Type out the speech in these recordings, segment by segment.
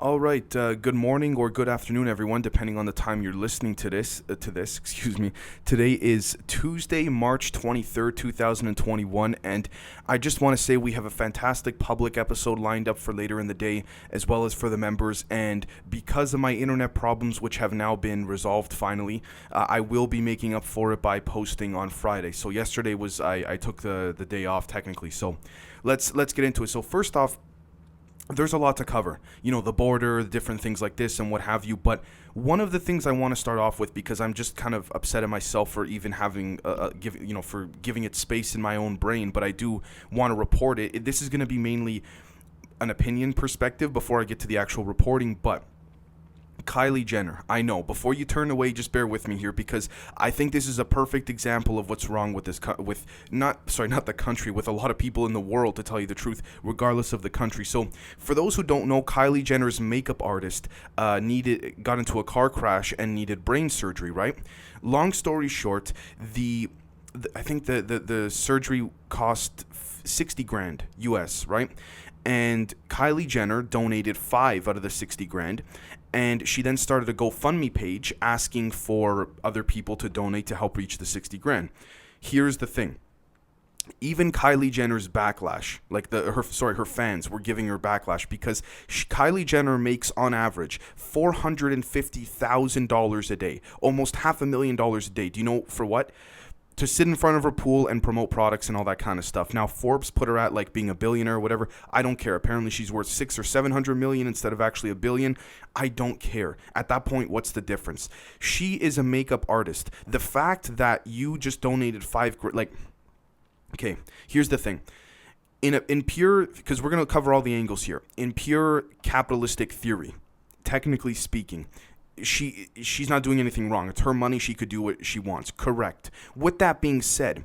All right. Good morning or good afternoon, everyone, depending on the time you're listening to this. Excuse me. Today is Tuesday, March 23rd, 2021, and I just want to say we have a fantastic public episode lined up for later in the day, as well as for the members. And because of my internet problems, which have now been resolved finally, I will be making up for it by posting on Friday. So yesterday was I took the day off technically. So let's get into it. So first off, there's a lot to cover, the border, the different things like this and what have you. But one of the things I want to start off with, because I'm just kind of upset at myself for even having, for giving it space in my own brain, but I do want to report it. This is going to be mainly an opinion perspective before I get to the actual reporting, but Kylie Jenner, I know, before you turn away, just bear with me here, because I think this is a perfect example of what's wrong with not the country, with a lot of people in the world, to tell you the truth, regardless of the country. So for those who don't know, Kylie Jenner's makeup artist got into a car crash and needed brain surgery, right? Long story short, I think the surgery cost 60 grand US, right? And Kylie Jenner donated 5 out of the 60 grand. And she then started a GoFundMe page asking for other people to donate to help reach the 60 grand. Here's the thing. Even Kylie Jenner's backlash, her fans were giving her backlash, because Kylie Jenner makes on average $450,000 a day, almost $500,000 a day. Do you know for what? To sit in front of her pool and promote products and all that kind of stuff. Now, Forbes put her at being a billionaire or whatever. I don't care. Apparently, she's worth 600 or 700 million instead of actually a billion. I don't care. At that point, what's the difference? She is a makeup artist. The fact that you just donated okay, here's the thing. In pure, because we're going to cover all the angles here. In pure capitalistic theory, technically speaking, she's not doing anything wrong. It's her money. She could do what she wants. Correct. With that being said,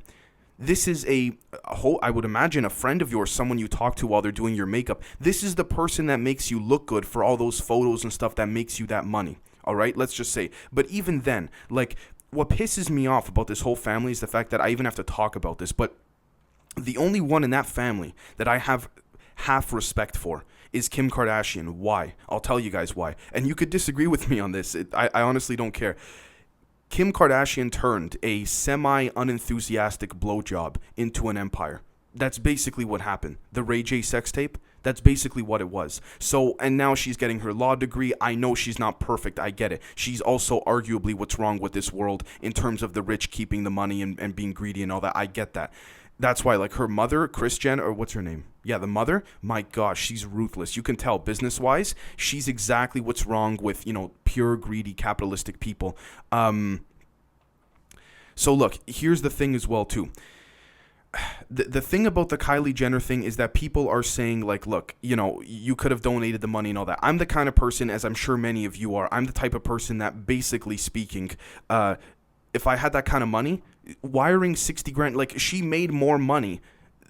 this is I would imagine a friend of yours, someone you talk to while they're doing your makeup. This is the person that makes you look good for all those photos and stuff that makes you that money. All right, let's just say. But even then, what pisses me off about this whole family is the fact that I even have to talk about this. But the only one in that family that I have half respect for is Kim Kardashian. Why? I'll tell you guys why. And you could disagree with me on this. I honestly don't care. Kim Kardashian turned a semi-unenthusiastic blowjob into an empire. That's basically what happened. The Ray J sex tape, that's basically what it was. So, and now she's getting her law degree. I know she's not perfect. I get it. She's also arguably what's wrong with this world in terms of the rich keeping the money and being greedy and all that. I get that. That's why, her mother, Kris Jenner, or what's her name? Yeah, the mother, my gosh, she's ruthless. You can tell business-wise, she's exactly what's wrong with, pure greedy capitalistic people. So look, here's the thing as well, too. The thing about the Kylie Jenner thing is that people are saying, look, you could have donated the money and all that. I'm the kind of person, as I'm sure many of you are, I'm the type of person that, basically speaking, if I had that kind of money, wiring 60 grand, she made more money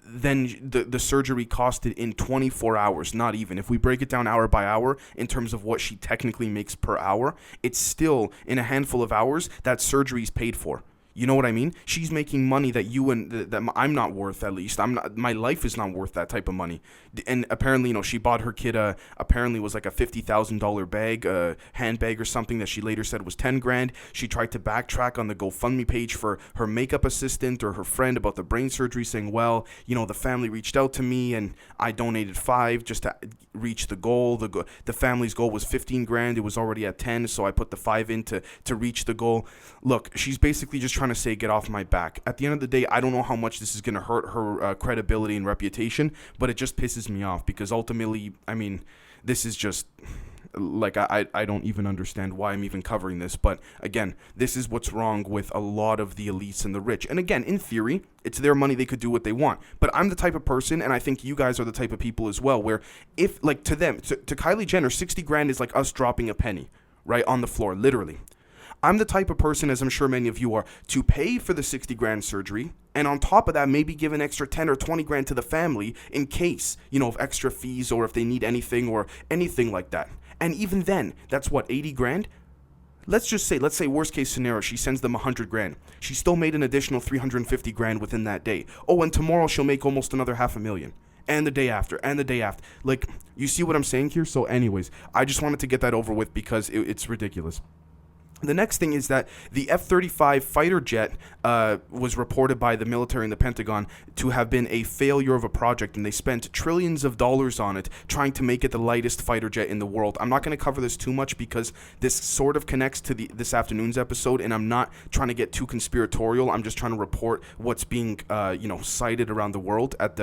than the surgery costed in 24 hours, not even. If we break it down hour by hour in terms of what she technically makes per hour, it's still, in a handful of hours, that surgery is paid for. You know what I mean? She's making money that that I'm not worth. At least my life is not worth that type of money. And apparently, she bought her kid apparently was a $50,000 bag, handbag or something that she later said was 10 grand. She tried to backtrack on the GoFundMe page for her makeup assistant or her friend about the brain surgery, saying, well, the family reached out to me and I donated 5 just to reach the goal. The family's goal was 15 grand. It was already at 10, so I put the 5 in to reach the goal. Look, she's basically just trying to say, get off my back. At the end of the day, I don't know how much this is going to hurt her credibility and reputation, but it just pisses me off, because ultimately, this is just I don't even understand why I'm even covering this. But again, this is what's wrong with a lot of the elites and the rich. And again, in theory, it's their money. They could do what they want. But I'm the type of person, and I think you guys are the type of people as well, where if to Kylie Jenner, 60 grand is like us dropping a penny right on the floor, literally. I'm the type of person, as I'm sure many of you are, to pay for the 60 grand surgery, and on top of that, maybe give an extra 10 or 20 grand to the family in case, of extra fees or if they need anything or anything like that. And even then, that's what, 80 grand? Let's say worst case scenario, she sends them 100 grand. She still made an additional 350 grand within that day. Oh, and tomorrow she'll make almost another $500,000. and the day after, and the day after. Like, you see what I'm saying here? So anyways, I just wanted to get that over with because it's ridiculous. The next thing is that the F-35 fighter jet was reported by the military and the Pentagon to have been a failure of a project, and they spent trillions of dollars on it trying to make it the lightest fighter jet in the world. I'm not going to cover this too much because this sort of connects to this afternoon's episode, and I'm not trying to get too conspiratorial. I'm just trying to report what's being cited around the world at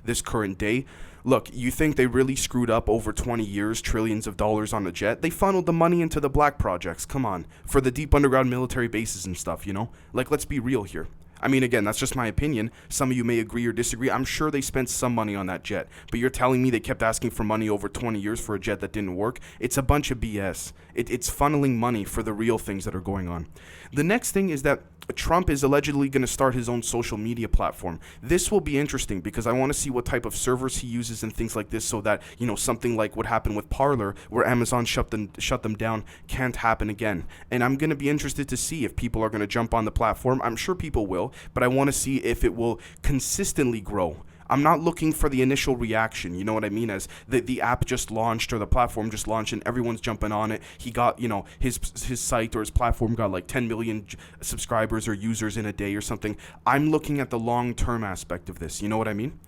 this current day. Look, you think they really screwed up over 20 years, trillions of dollars on a jet? They funneled the money into the black projects, come on, for the deep underground military bases and stuff, you know? Like, let's be real here. I mean, again, that's just my opinion. Some of you may agree or disagree. I'm sure they spent some money on that jet. But you're telling me they kept asking for money over 20 years for a jet that didn't work? It's a bunch of BS. It's funneling money for the real things that are going on. The next thing is that Trump is allegedly going to start his own social media platform. This will be interesting because I want to see what type of servers he uses and things like this so that, something like what happened with Parler, where Amazon shut them down, can't happen again. And I'm going to be interested to see if people are going to jump on the platform. I'm sure people will, but I want to see if it will consistently grow. I'm not looking for the initial reaction, you know what I mean, as the app just launched or the platform just launched and everyone's jumping on it. He got, his site or his platform got like 10 million subscribers or users in a day or something. I'm looking at the long-term aspect of this, you know what I mean?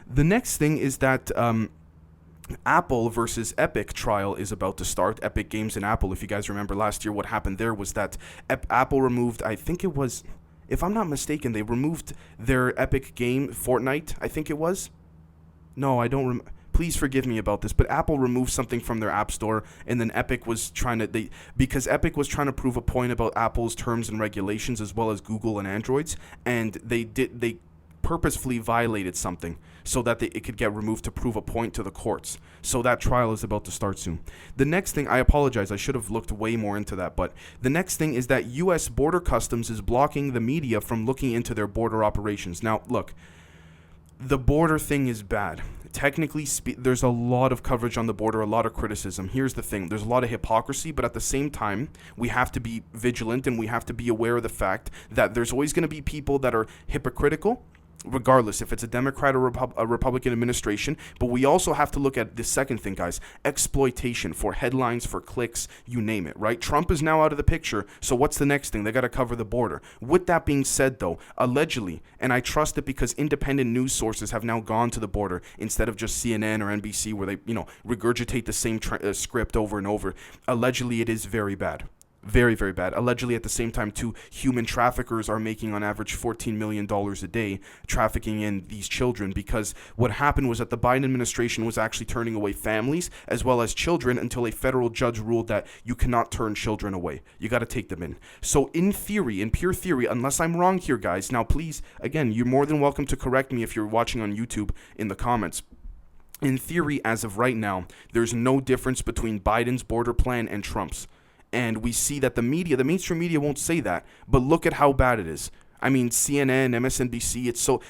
The next thing is that Apple versus Epic trial is about to start. Epic Games and Apple, if you guys remember last year, what happened there was that Apple removed, I think it was... If I'm not mistaken, they removed their Epic game, Fortnite, I think it was. No, I don't please forgive me about this, but Apple removed something from their App Store, and then Epic was trying to, because Epic was trying to prove a point about Apple's terms and regulations as well as Google and Android's, and they purposefully violated something so that it could get removed to prove a point to the courts. So that trial is about to start soon. The next thing, I apologize, I should have looked way more into that, but the next thing is that U.S. Border Customs is blocking the media from looking into their border operations. Now, look, the border thing is bad. Technically, there's a lot of coverage on the border, a lot of criticism. Here's the thing. There's a lot of hypocrisy, but at the same time, we have to be vigilant and we have to be aware of the fact that there's always going to be people that are hypocritical, regardless if it's a Democrat or a Republican administration. But we also have to look at the second thing, guys, exploitation for headlines, for clicks, you name it, right? Trump is now out of the picture, so what's the next thing? They got to cover the border. With that being said, though, allegedly, and I trust it because independent news sources have now gone to the border instead of just CNN or NBC where they, regurgitate the same script over and over. Allegedly, it is very bad. Very, very bad. Allegedly, at the same time, too, human traffickers are making on average $14 million a day trafficking in these children, because what happened was that the Biden administration was actually turning away families as well as children until a federal judge ruled that you cannot turn children away. You got to take them in. So in theory, in pure theory, unless I'm wrong here, guys, now please, again, you're more than welcome to correct me if you're watching on YouTube in the comments. In theory, as of right now, there's no difference between Biden's border plan and Trump's. And we see that the mainstream media won't say that, but look at how bad it is. I mean, CNN, MSNBC, it's so,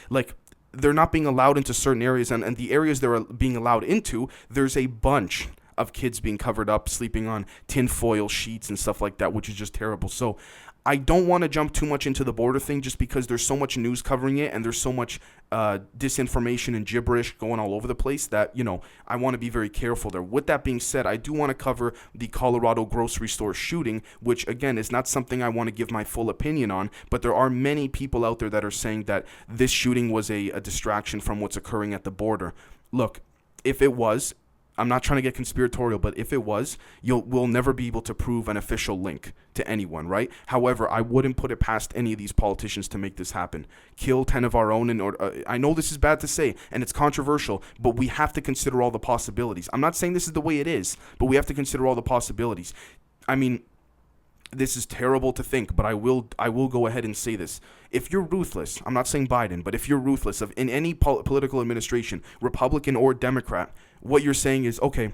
they're not being allowed into certain areas, and the areas they're being allowed into, there's a bunch of kids being covered up, sleeping on tinfoil sheets and stuff like that, which is just terrible. So I don't want to jump too much into the border thing just because there's so much news covering it and there's so much disinformation and gibberish going all over the place that, I want to be very careful there. With that being said, I do want to cover the Colorado grocery store shooting, which, again, is not something I want to give my full opinion on, but there are many people out there that are saying that this shooting was a distraction from what's occurring at the border. Look, if it was, I'm not trying to get conspiratorial, but if it was, we'll never be able to prove an official link to anyone, right? However, I wouldn't put it past any of these politicians to make this happen. Kill 10 of our own in order. I know this is bad to say, and it's controversial, but we have to consider all the possibilities. I'm not saying this is the way it is, but we have to consider all the possibilities. I mean, this is terrible to think, but I will go ahead and say this. If you're ruthless, I'm not saying Biden, but if you're ruthless in any political administration, Republican or Democrat, what you're saying is, okay,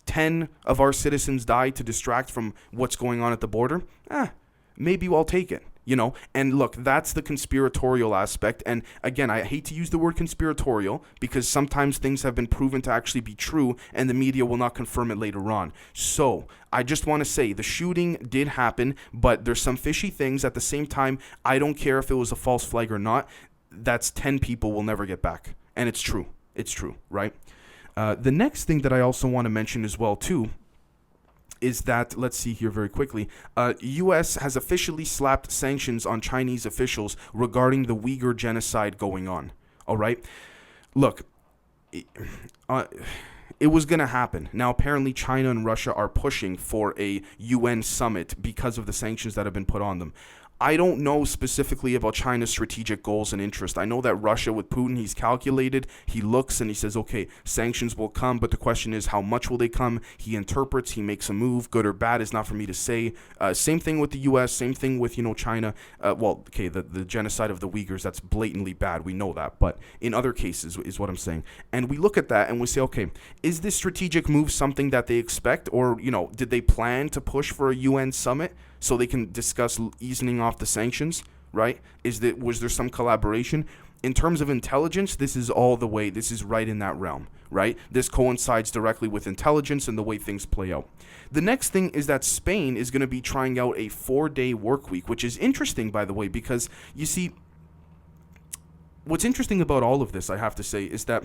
10 of our citizens died to distract from what's going on at the border. Maybe I'll take it. And look, that's the conspiratorial aspect. And again, I hate to use the word conspiratorial because sometimes things have been proven to actually be true and the media will not confirm it later on. So I just want to say the shooting did happen, but there's some fishy things. At the same time, I don't care if it was a false flag or not. That's 10 people we'll never get back. And it's true. It's true, right? The next thing that I also want to mention as well, too, is that, let's see here very quickly, U.S. has officially slapped sanctions on Chinese officials regarding the Uyghur genocide going on. All right? Look, it was going to happen. Now, apparently, China and Russia are pushing for a UN summit because of the sanctions that have been put on them. I don't know specifically about China's strategic goals and interest. I know that Russia with Putin, he's calculated. He looks and he says, okay, sanctions will come, but the question is, how much will they come? He interprets, he makes a move, good or bad is not for me to say. Same thing with the U.S., same thing with, China. The genocide of the Uyghurs, that's blatantly bad. We know that. But in other cases is what I'm saying. And we look at that and we say, okay, is this strategic move something that they expect? Or, did they plan to push for a UN summit so they can discuss easing off the sanctions, right? Was there some collaboration? In terms of intelligence, this is right in that realm, right? This coincides directly with intelligence and the way things play out. The next thing is that Spain is going to be trying out a 4-day work week, which is interesting, by the way, because you see, what's interesting about all of this, I have to say, is that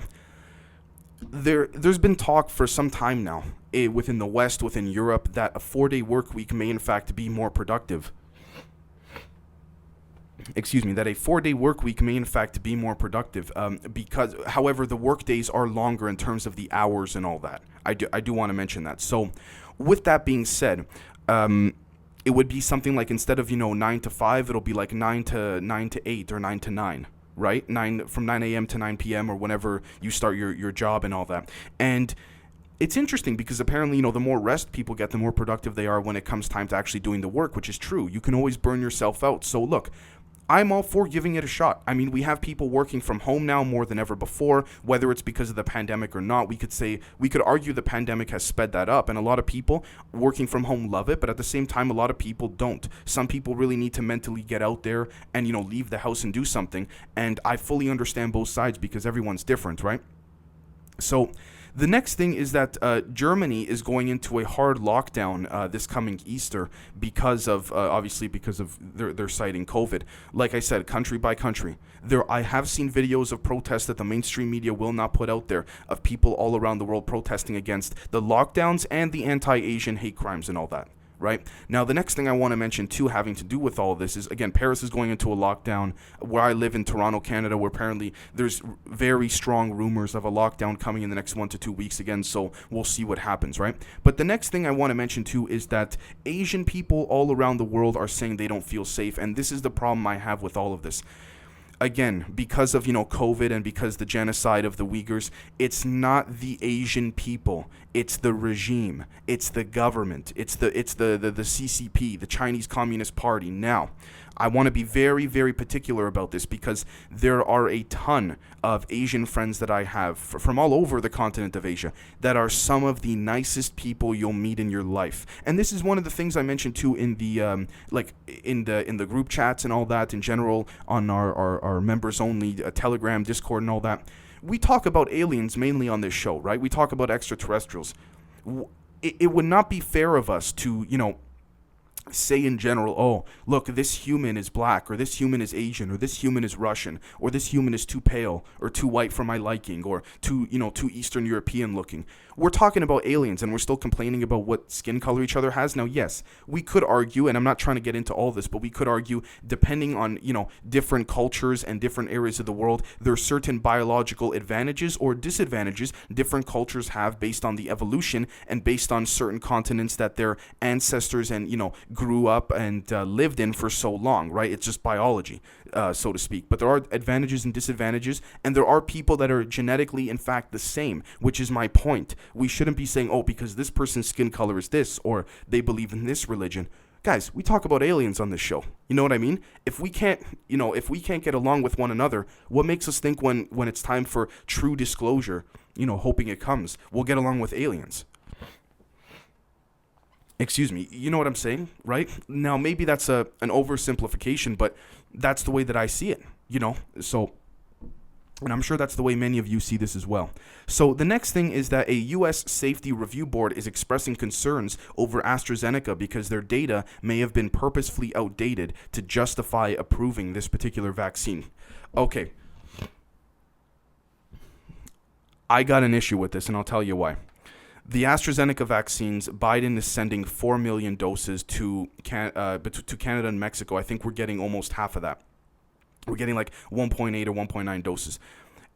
there's been talk for some time now within the West, within Europe, that a 4-day work week may in fact be more productive. That a 4-day work week may in fact be more productive because, however, the work days are longer in terms of the hours and all that. I do want to mention that. So with that being said, it would be something like, instead of 9 to 5, it'll be like 9 to 8 or 9 to 9. Right? From 9 a.m. to 9 p.m. or whenever you start your job and all that. And it's interesting because apparently, the more rest people get, the more productive they are when it comes time to actually doing the work, which is true. You can always burn yourself out. So look, I'm all for giving it a shot. I mean, we have people working from home now more than ever before, whether it's because of the pandemic or not. We could argue the pandemic has sped that up, and a lot of people working from home love it, but at the same time, a lot of people don't. Some people really need to mentally get out there and, leave the house and do something, and I fully understand both sides because everyone's different, right? So the next thing is that Germany is going into a hard lockdown this coming Easter because of, they're citing COVID. Like I said, country by country. I have seen videos of protests that the mainstream media will not put out there of people all around the world protesting against the lockdowns and the anti-Asian hate crimes and all that. Right? Now, the next thing I want to mention, too, having to do with all of this is, again, Paris is going into a lockdown. Where I live in Toronto, Canada, where apparently there's very strong rumors of a lockdown coming in the next 1 to 2 weeks again, so we'll see what happens, right? But the next thing I want to mention, too, is that Asian people all around the world are saying they don't feel safe, and this is the problem I have with all of this. Again, because of, COVID and because the genocide of the Uyghurs, it's not the Asian people. It's the regime. It's the government. It's the CCP, the Chinese Communist Party. Now, I want to be very, very particular about this because there are a ton of Asian friends that I have from all over the continent of Asia that are some of the nicest people you'll meet in your life. And this is one of the things I mentioned too in the in the group chats and all that in general on our members only Telegram, Discord, and all that. We talk about aliens mainly on this show, right? We talk about extraterrestrials. It would not be fair of us to, say in general, oh, look, this human is black, or this human is Asian, or this human is Russian, or this human is too pale, or too white for my liking, or too Eastern European looking. We're talking about aliens, and we're still complaining about what skin color each other has. Now, yes, we could argue, and I'm not trying to get into all this, but we could argue, depending on, different cultures and different areas of the world, there are certain biological advantages or disadvantages different cultures have based on the evolution and based on certain continents that their ancestors and, grew up and lived in for so long, right? It's just biology, so to speak. But there are advantages and disadvantages, and there are people that are genetically, in fact, the same, which is my point. We shouldn't be saying, oh, because this person's skin color is this, or they believe in this religion. Guys, we talk about aliens on this show. You know what I mean? If we can't get along with one another, what makes us think when it's time for true disclosure, hoping it comes, we'll get along with aliens? Excuse me, you know what I'm saying, right? Now, maybe that's an oversimplification, but that's the way that I see it, so... And I'm sure that's the way many of you see this as well. So the next thing is that a U.S. Safety Review Board is expressing concerns over AstraZeneca because their data may have been purposefully outdated to justify approving this particular vaccine. Okay. I got an issue with this, and I'll tell you why. The AstraZeneca vaccines, Biden is sending 4 million doses to Canada and Mexico. I think we're getting almost half of that. We're getting like 1.8 or 1.9 doses.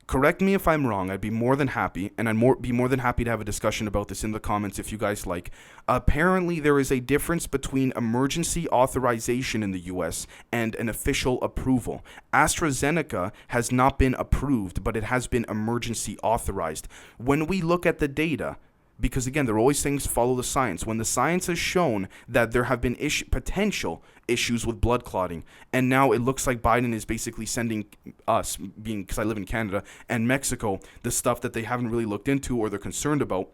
Correct me if I'm wrong. I'd be more than happy, and be more than happy to have a discussion about this in the comments if you guys like. Apparently, there is a difference between emergency authorization in the U.S. and an official approval. AstraZeneca has not been approved, but it has been emergency authorized. When we look at the data, because again, they're always saying follow the science. When the science has shown that there have been potential issues with blood clotting, and now it looks like Biden is basically sending us, being because I live in Canada, and Mexico, the stuff that they haven't really looked into or they're concerned about,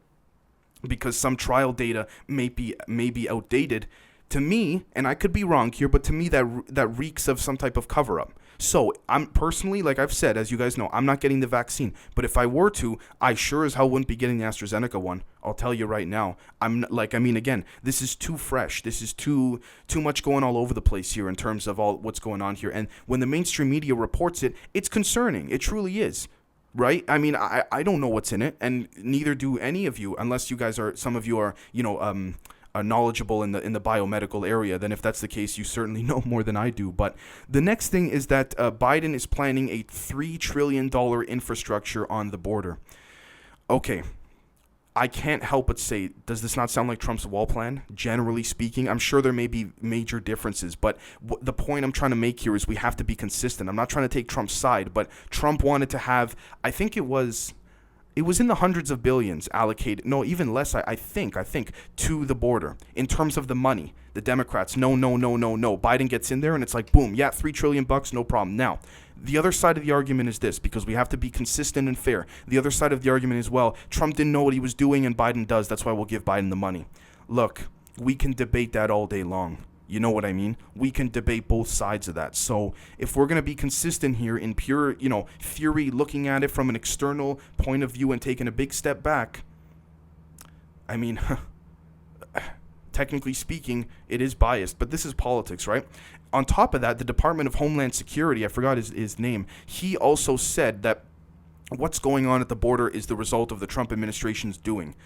because some trial data may be outdated. To me, and I could be wrong here, but to me that reeks of some type of cover-up. So I'm personally, like I've said, as you guys know, I'm not getting the vaccine. But if I were to, I sure as hell wouldn't be getting the AstraZeneca one. I'll tell you right now. Again, this is too fresh. This is too much going all over the place here in terms of all what's going on here. And when the mainstream media reports it, it's concerning. It truly is. Right? I mean, I don't know what's in it, and neither do any of you, unless you guys are, some of you are, knowledgeable in the biomedical area. Then if that's the case, you certainly know more than I do. But the next thing is that Biden is planning a $3 trillion infrastructure on the border. Okay, I can't help but say, does this not sound like Trump's wall plan? Generally speaking, I'm sure there may be major differences, but the point I'm trying to make here is we have to be consistent. I'm not trying to take Trump's side, but Trump wanted to have, I think it was in the hundreds of billions allocated, no, even less, I think, to the border in terms of the money. The Democrats, no. Biden gets in there and it's like, boom, yeah, $3 trillion, no problem. Now, the other side of the argument is this, because we have to be consistent and fair. The other side of the argument is, well, Trump didn't know what he was doing and Biden does. That's why we'll give Biden the money. Look, we can debate that all day long. You know what I mean? We can debate both sides of that. So if we're going to be consistent here in pure, theory, looking at it from an external point of view and taking a big step back, I mean, technically speaking, it is biased, but this is politics, right? On top of that, the Department of Homeland Security, I forgot his name, he also said that what's going on at the border is the result of the Trump administration's doing.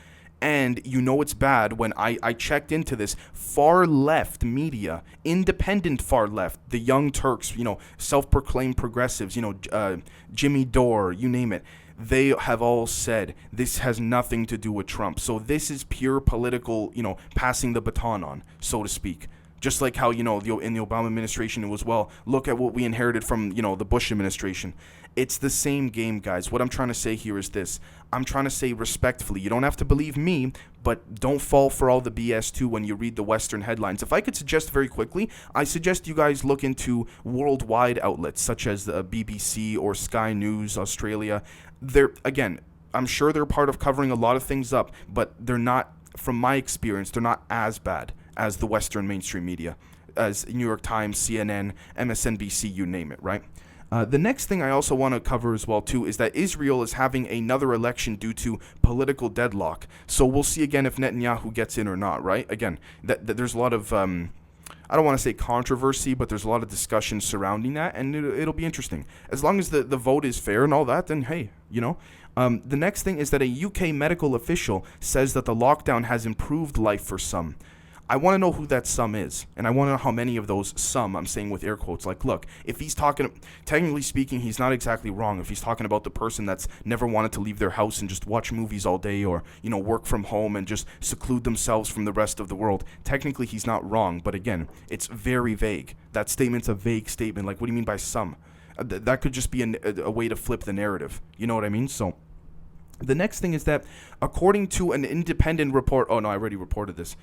And it's bad when I checked into this far left media, independent far left, the Young Turks, self-proclaimed progressives, Jimmy Dore, you name it. They have all said this has nothing to do with Trump. So this is pure political, passing the baton on, so to speak. Just like how, in the Obama administration, it was, well, look at what we inherited from, the Bush administration. It's the same game, guys. What I'm trying to say here is this. I'm trying to say respectfully, you don't have to believe me, but don't fall for all the BS too when you read the Western headlines. If I could suggest very quickly, I suggest you guys look into worldwide outlets such as the BBC or Sky News Australia. Again, I'm sure they're part of covering a lot of things up, but they're not, from my experience, they're not as bad as the Western mainstream media, as New York Times, CNN, MSNBC, you name it, right? The next thing I also want to cover as well, too, is that Israel is having another election due to political deadlock. So we'll see again if Netanyahu gets in or not, right? Again, there's a lot of, I don't want to say controversy, but there's a lot of discussion surrounding that, and it'll be interesting. As long as the vote is fair and all that, then hey, The next thing is that a UK medical official says that the lockdown has improved life for some. I want to know who that some is, and I want to know how many of those some, I'm saying with air quotes, like, look, if he's talking, technically speaking, he's not exactly wrong. If he's talking about the person that's never wanted to leave their house and just watch movies all day or, work from home and just seclude themselves from the rest of the world, technically he's not wrong, but again, it's very vague. That statement's a vague statement. Like, what do you mean by some? That could just be a way to flip the narrative. You know what I mean? So the next thing is that according to an independent report, oh no, I already reported this.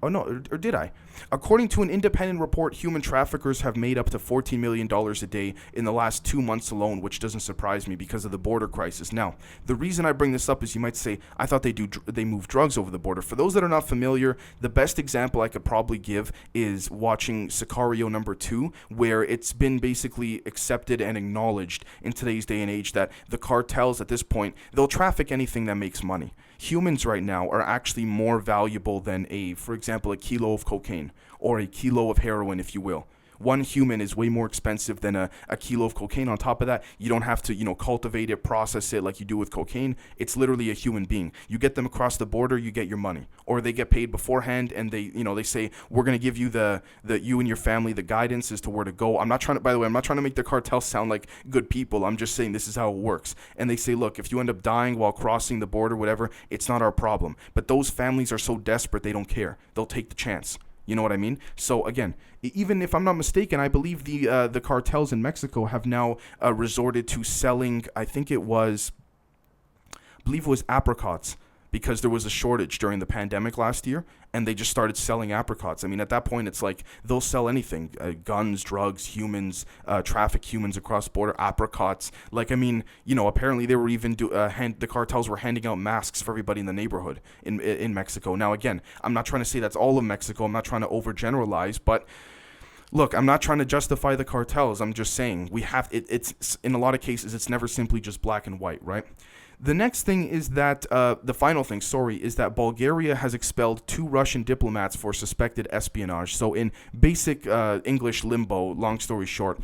Or did I? According to an independent report, human traffickers have made up to $14 million a day in the last 2 months alone, which doesn't surprise me because of the border crisis. Now, the reason I bring this up is you might say, I thought they move drugs over the border. For those that are not familiar, the best example I could probably give is watching Sicario #2, where it's been basically accepted and acknowledged in today's day and age that the cartels at this point, they'll traffic anything that makes money. Humans right now are actually more valuable than for example, a kilo of cocaine or a kilo of heroin, if you will. One human is way more expensive than a kilo of cocaine. On top of that, you don't have to, cultivate it, process it like you do with cocaine. It's literally a human being. You get them across the border, you get your money. Or they get paid beforehand, and they say, we're going to give you the you and your family the guidance as to where to go. I'm not trying to make the cartels sound like good people. I'm just saying this is how it works. And they say, look, if you end up dying while crossing the border, whatever, it's not our problem. But those families are so desperate, they don't care. They'll take the chance. You know what I mean? So again, even if I'm not mistaken, I believe the cartels in Mexico have now resorted to selling, I believe it was apricots, because there was a shortage during the pandemic last year, and they just started selling apricots. I mean, at that point, it's like they'll sell anything: guns, drugs, humans, traffic humans across the border, apricots. Like, I mean, apparently they were even the cartels were handing out masks for everybody in the neighborhood in Mexico. Now, again, I'm not trying to say that's all of Mexico. I'm not trying to overgeneralize, but look, I'm not trying to justify the cartels. I'm just saying it's in a lot of cases, it's never simply just black and white, right? The next thing is that, the final thing, is that Bulgaria has expelled 2 Russian diplomats for suspected espionage. So in basic English limbo, long story short,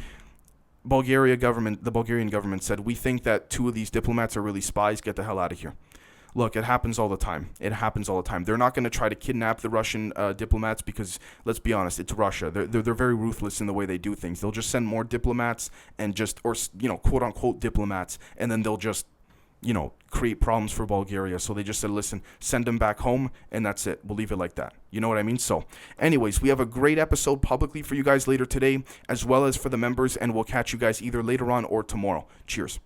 the Bulgarian government said, we think that 2 of these diplomats are really spies, get the hell out of here. Look, it happens all the time. They're not going to try to kidnap the Russian diplomats because, let's be honest, it's Russia. They're very ruthless in the way they do things. They'll just send more diplomats and quote unquote diplomats, and then they'll just create problems for Bulgaria. So they just said, listen, send them back home, and that's it. We'll leave it like that. You know what I mean? So anyways, we have a great episode publicly for you guys later today, as well as for the members, and we'll catch you guys either later on or tomorrow. Cheers.